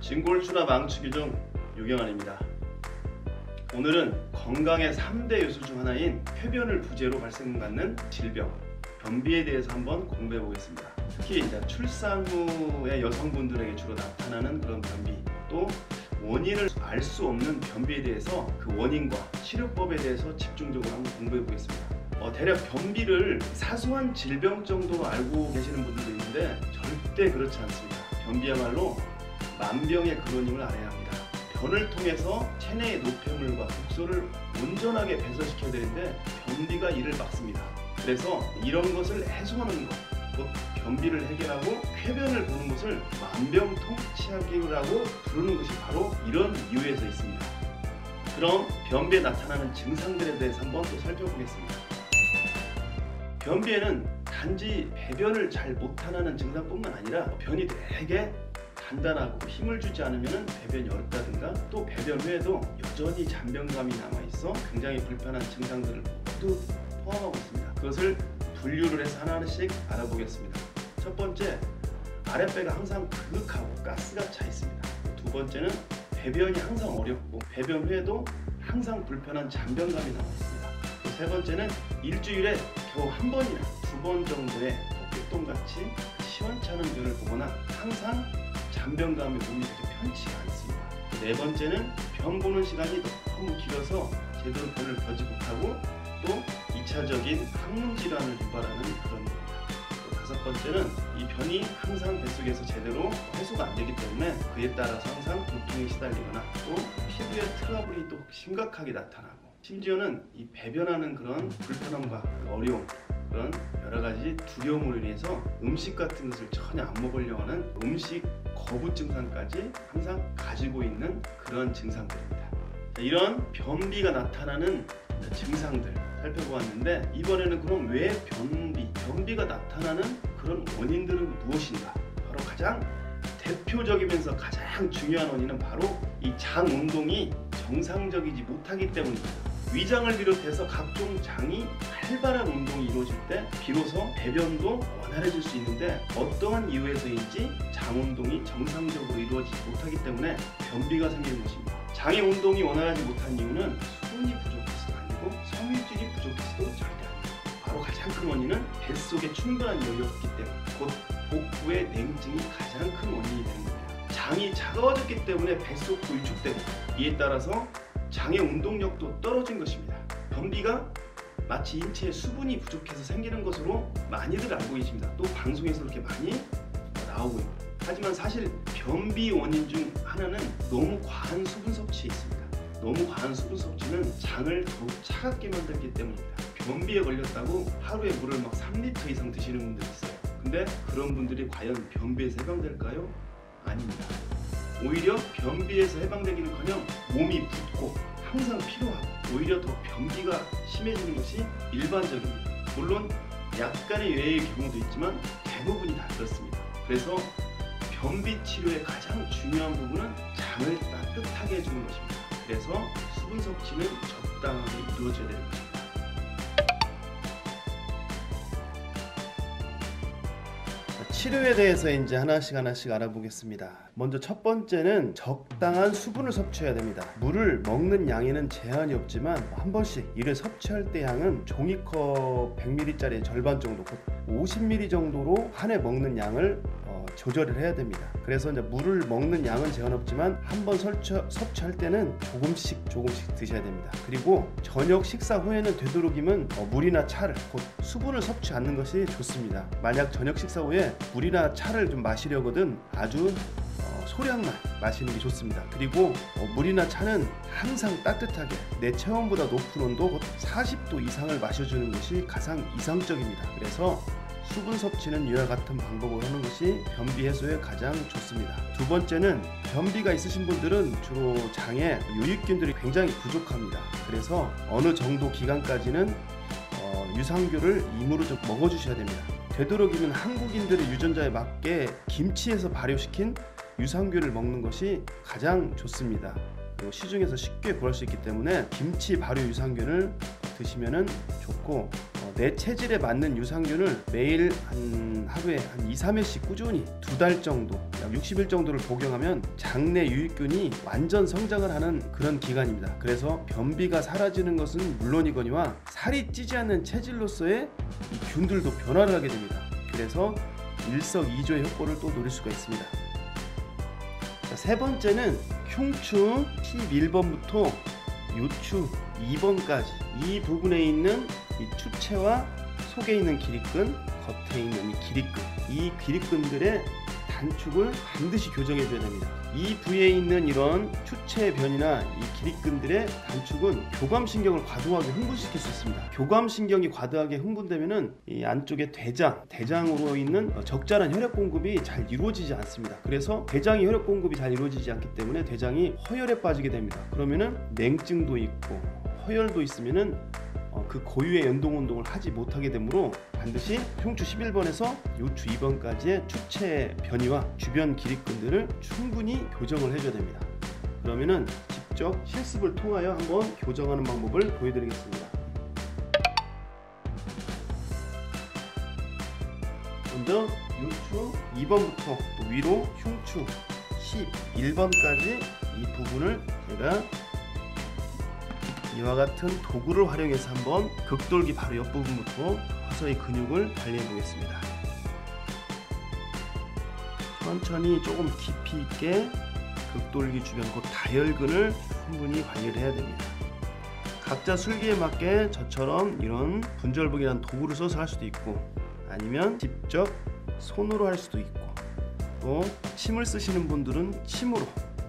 진골수나 망치기 중 유경환입니다. 오늘은 건강의 3대 요소 중 하나인 쾌변을 부재로 발생받는 질병, 변비에 대해서 한번 공부해 보겠습니다. 특히 이제 출산 후에 여성분들에게 주로 나타나는 그런 변비, 또 원인을 알 수 없는 변비에 대해서 그 원인과 치료법에 대해서 집중적으로 한번 공부해 보겠습니다. 대략 변비를 사소한 질병 정도로 알고 계시는 분들도 있는데 절대 그렇지 않습니다. 변비야말로 만병의 근원임을 알아야 합니다. 변을 통해서 체내의 노폐물과 독소를 온전하게 배설시켜야 되는데 변비가 이를 막습니다. 그래서 이런 것을 해소하는 것, 곧 변비를 해결하고 쾌변을 보는 것을 만병통치약이라고 부르는 것이 바로 이런 이유에서 있습니다. 그럼 변비에 나타나는 증상들에 대해서 한번 또 살펴보겠습니다. 변비에는 단지 배변을 잘 못하는 증상뿐만 아니라 변이 되게 간단하고 힘을 주지 않으면 배변이 어렵다든가, 또 배변 후에도 여전히 잔변감이 남아있어 굉장히 불편한 증상들을 모두 포함하고 있습니다. 그것을 분류를 해서 하나씩 알아보겠습니다. 첫 번째, 아랫배가 항상 그윽하고 가스가 차 있습니다. 두 번째는 배변이 항상 어렵고 배변 후에도 항상 불편한 잔변감이 남아 있습니다. 세 번째는 일주일에 겨우 한 번이나 두 번 정도의 덕백동같이 시원찮은 변을 보거나 항상 잔변감이 몸이 그렇게 편치가 않습니다. 네 번째는 변 보는 시간이 너무 길어서 제대로 변을 보지 못하고 또 2차적인 항문 질환을 유발하는 그런 겁니다. 또 다섯 번째는 이 변이 항상 뱃속에서 제대로 해소가 안 되기 때문에 그에 따라서 항상 고통에 시달리거나 또 피부에 트러블이 또 심각하게 나타나고, 심지어는 이 배변하는 그런 불편함과 어려움, 그런 여러 가지 두려움으로 인해서 음식 같은 것을 전혀 안 먹으려고 하는 음식 거부 증상까지 항상 가지고 있는 그런 증상들입니다. 이런 변비가 나타나는 증상들 살펴보았는데, 이번에는 그럼 왜 변비가 나타나는 그런 원인들은 무엇인가? 바로 가장 대표적이면서 가장 중요한 원인은 바로 이 장 운동이 정상적이지 못하기 때문입니다. 위장을 비롯해서 각종 장이 활발한 운동이 이루어질 때 비로소 배변도 원활해질 수 있는데, 어떠한 이유에서인지 장 운동이 정상적으로 이루어지지 못하기 때문에 변비가 생기는 것입니다. 장의 운동이 원활하지 못한 이유는 수분이 부족해서가 아니고 섬유질이 부족해서도 절대 아닙니다. 바로 가장 큰 원인은 뱃속에 충분한 열이 없기 때문에, 곧 복부의 냉증이 가장 큰 원인이 되는 겁니다. 장이 차가워졌기 때문에 뱃속도 위축되고, 이에 따라서 장의 운동력도 떨어진 것입니다. 변비가 마치 인체에 수분이 부족해서 생기는 것으로 많이들 알고 계십니다. 또 방송에서 이렇게 많이 나오고 있고, 하지만 사실 변비 원인 중 하나는 너무 과한 수분 섭취에 있습니다. 너무 과한 수분 섭취는 장을 더욱 차갑게 만들기 때문입니다. 변비에 걸렸다고 하루에 물을 막 3리터 이상 드시는 분들이 있어요. 근데 그런 분들이 과연 변비에서 해방될까요? 아닙니다. 오히려 변비에서 해방되기는커녕 몸이 붓고 항상 피로하고 오히려 더 변비가 심해지는 것이 일반적입니다. 물론 약간의 예외의 경우도 있지만 대부분이 다 그렇습니다. 그래서 변비 치료의 가장 중요한 부분은 장을 따뜻하게 해주는 것입니다. 그래서 수분 섭취는 적당하게 이루어져야 되는 것입니다. 치료에 대해서 이제 하나씩 알아보겠습니다. 먼저 첫 번째는 적당한 수분을 섭취해야 됩니다. 물을 먹는 양에는 제한이 없지만 한 번씩 이를 섭취할 때 양은 종이컵 100ml짜리 절반 정도, 50ml 정도로 한 해 먹는 양을 조절을 해야 됩니다. 그래서 이제 물을 먹는 양은 제한 없지만 한 번 섭취할 때는 조금씩 드셔야 됩니다. 그리고 저녁 식사 후에는 되도록이면 물이나 차를, 곧 수분을 섭취 않는 것이 좋습니다. 만약 저녁 식사 후에 물이나 차를 좀 마시려거든 아주 소량만 마시는 게 좋습니다. 그리고 물이나 차는 항상 따뜻하게 내 체온보다 높은 온도, 곧 40도 이상을 마셔주는 것이 가장 이상적입니다. 그래서 수분 섭취는 이와 같은 방법으로 하는 것이 변비 해소에 가장 좋습니다. 두 번째는 변비가 있으신 분들은 주로 장에 유익균들이 굉장히 부족합니다. 그래서 어느 정도 기간까지는 유산균을 임으로 좀 먹어주셔야 됩니다. 되도록이면 한국인들의 유전자에 맞게 김치에서 발효시킨 유산균을 먹는 것이 가장 좋습니다. 그리고 시중에서 쉽게 구할 수 있기 때문에 김치 발효 유산균을 드시면 좋고, 내 체질에 맞는 유산균을 매일 하루에 한 2-3회씩 꾸준히 2달 정도, 약 60일 정도를 복용하면 장내 유익균이 완전 성장을 하는 그런 기간입니다. 그래서 변비가 사라지는 것은 물론이거니와 살이 찌지 않는 체질로서의 이 균들도 변화를 하게 됩니다. 그래서 일석이조의 효과를 또 노릴 수가 있습니다. 자, 세 번째는 흉추 11번부터 요추 2번까지 이 부분에 있는 이 추체와 속에 있는 기립근, 겉에 있는 이 기립근, 이 기립근들의 단축을 반드시 교정해 줘야 됩니다. 이 부위에 있는 이런 추체 변이나 이 기립근들의 단축은 교감신경을 과도하게 흥분시킬 수 있습니다. 교감신경이 과도하게 흥분되면은 이 안쪽에 대장으로 있는 적절한 혈액 공급이 잘 이루어지지 않습니다. 그래서 대장이 혈액 공급이 잘 이루어지지 않기 때문에 대장이 허혈에 빠지게 됩니다. 그러면은 냉증도 있고 허혈도 있으면은 그 고유의 연동운동을 하지 못하게 되므로 반드시 흉추 11번에서 요추 2번까지의 추체 변이와 주변 기립근들을 충분히 교정을 해줘야 됩니다. 그러면은 직접 실습을 통하여 한번 교정하는 방법을 보여드리겠습니다. 먼저 요추 2번부터 또 위로 흉추 11번까지 이 부분을 제가 이와 같은 도구를 활용해서 한번 극돌기 바로 옆부분부터 서서히 근육을 관리해 보겠습니다. 천천히 조금 깊이 있게 극돌기 주변 그 다혈근을 충분히 관리를 해야 됩니다. 각자 술기에 맞게 저처럼 이런 분절복이라는 도구를 써서 할 수도 있고 아니면 직접 손으로 할 수도 있고 또 침을 쓰시는 분들은 침으로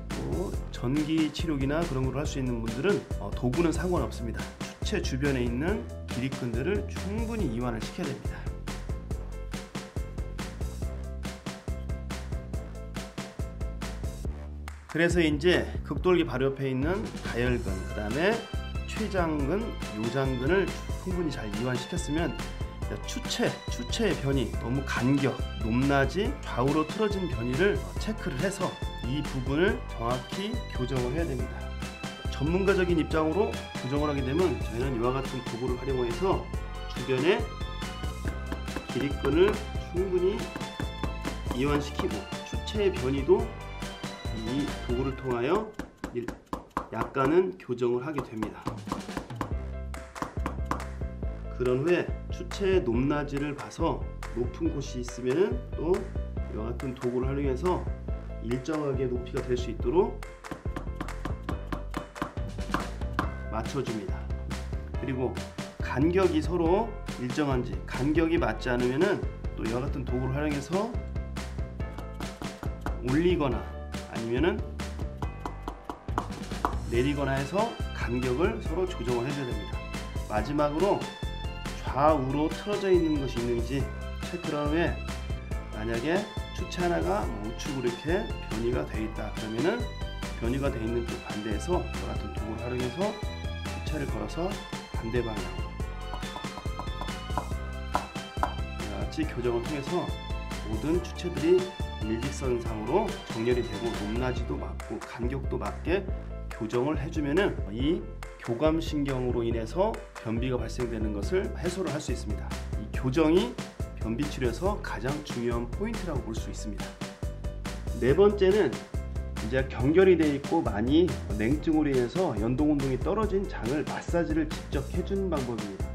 또 전기 치료기나 그런 걸 할 수 있는 분들은 도구는 상관없습니다. 추체 주변에 있는 기립근들을 충분히 이완을 시켜야 됩니다. 그래서 이제 극돌기 바로 옆에 있는 다혈근, 그 다음에 췌장근, 요장근을 충분히 잘 이완시켰으면 추체의 변이 너무 간격, 높낮이, 좌우로 틀어진 변이를 체크를 해서 이 부분을 정확히 교정을 해야 됩니다. 전문가적인 입장으로 교정을 하게 되면 저희는 이와 같은 도구를 활용해서 주변에 기립근을 충분히 이완시키고 추체의 변이도 이 도구를 통하여 약간은 교정을 하게 됩니다. 그런 후에 추체의 높낮이를 봐서 높은 곳이 있으면 또 이와 같은 도구를 활용해서 일정하게 높이가 될 수 있도록 맞춰줍니다. 그리고 간격이 서로 일정한지, 간격이 맞지 않으면은 또 이와 같은 도구를 활용해서 올리거나 아니면은 내리거나 해서 간격을 서로 조정을 해줘야 됩니다. 마지막으로 좌우로 틀어져 있는 것이 있는지 체크를 한 후에 만약에 추체 하나가 우측으로 이렇게 변이가 되어 있다 그러면은 변이가 되어 있는 쪽 반대에서 이와 같은 도구를 활용해서 추체를 걸어서 반대 방향으로 같이 교정을 통해서 모든 추체들이 일직선상으로 정렬이 되고 높낮이도 맞고 간격도 맞게 교정을 해주면은 이 교감신경으로 인해서 변비가 발생되는 것을 해소를 할 수 있습니다. 이 교정이 변비 치료에서 가장 중요한 포인트라고 볼 수 있습니다. 네 번째는 이제 경결이 되어 있고 많이 냉증으로 인해서 연동운동이 떨어진 장을 마사지를 직접 해주는 방법입니다.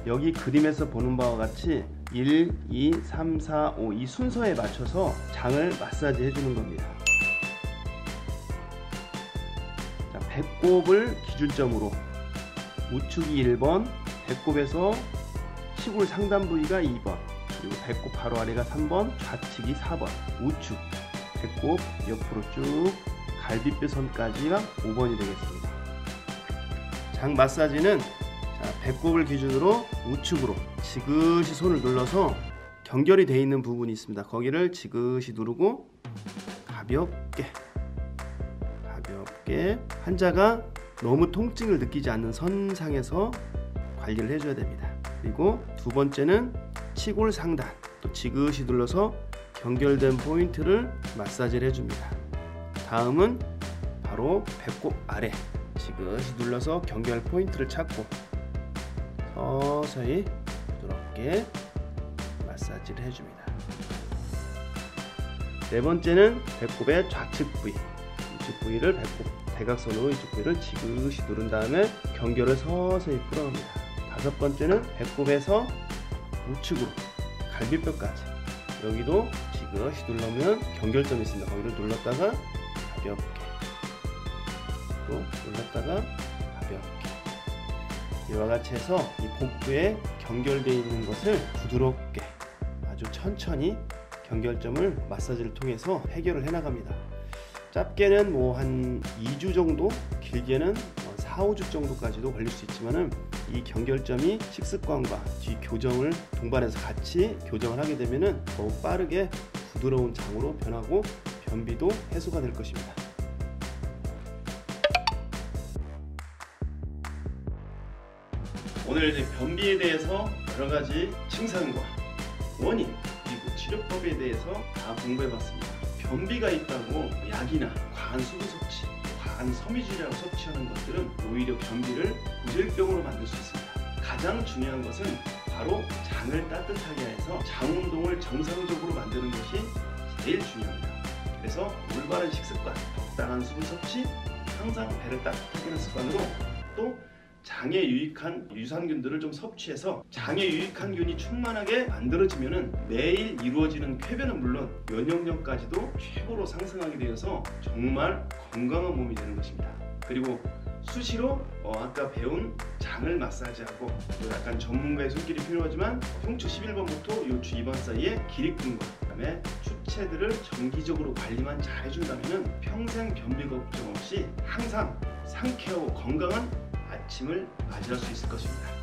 여기 그림에서 보는 바와 같이 1, 2, 3, 4, 5 이 순서에 맞춰서 장을 마사지 해주는 겁니다. 자, 배꼽을 기준점으로 우측이 1번, 배꼽에서 치골 상단 부위가 2번, 그리고 배꼽 바로 아래가 3번, 좌측이 4번, 우측, 배꼽 옆으로 쭉 갈비뼈 선까지가 5번이 되겠습니다. 장 마사지는 배꼽을 기준으로 우측으로 지그시 손을 눌러서 경결이 되어 있는 부분이 있습니다. 거기를 지그시 누르고 가볍게 환자가 너무 통증을 느끼지 않는 선상에서 관리를 해줘야 됩니다. 그리고 두 번째는 치골 상단, 또 지그시 눌러서 경결된 포인트를 마사지를 해줍니다. 다음은 바로 배꼽 아래 지그시 눌러서 경결 포인트를 찾고 서서히 부드럽게 마사지를 해줍니다. 네 번째는 배꼽의 좌측 부위, 이쪽 부위를 배꼽 대각선으로 이쪽 부위를 지그시 누른 다음에 경결을 서서히 풀어갑니다. 다섯 번째는 배꼽에서 우측으로 갈비뼈까지, 여기도 지그시 누르면 경결점이 있습니다. 거기를 눌렀다가 가볍게, 또 눌렀다가 가볍게, 이와 같이 해서 이 복부에 경결되어 있는 것을 부드럽게 아주 천천히 경결점을 마사지를 통해서 해결을 해 나갑니다. 짧게는 뭐 한 2주 정도, 길게는 4, 5주 정도까지도 걸릴 수 있지만은 이 경결점이 식습관과 뒤 교정을 동반해서 같이 교정을 하게 되면은 더욱 빠르게 부드러운 장으로 변하고 변비도 해소가 될 것입니다. 오늘 이제 변비에 대해서 여러 가지 증상과 원인 그리고 치료법에 대해서 다 공부해봤습니다. 변비가 있다고 약이나 과한 수분 섭취, 과한 섬유질이라고 섭취하는 것들은 오히려 변비를 고질병으로 만들 수 있습니다. 가장 중요한 것은 바로 장을 따뜻하게 해서 장 운동을 정상적으로 만드는 것이 제일 중요합니다. 그래서 올바른 식습관, 적당한 수분 섭취, 항상 배를 따뜻하게 하는 습관으로 또 장에 유익한 유산균들을 좀 섭취해서 장에 유익한 균이 충만하게 만들어지면은 매일 이루어지는 쾌변은 물론 면역력까지도 최고로 상승하게 되어서 정말 건강한 몸이 되는 것입니다. 그리고 수시로 아까 배운 장을 마사지하고 또 약간 전문가의 손길이 필요하지만 흉추 11번부터 요추 2번 사이에 기립근과 그다음에 추체들을 정기적으로 관리만 잘 해준다면 평생 변비 걱정 없이 항상 상쾌하고 건강한 아침을 맞이할 수 있을 것입니다.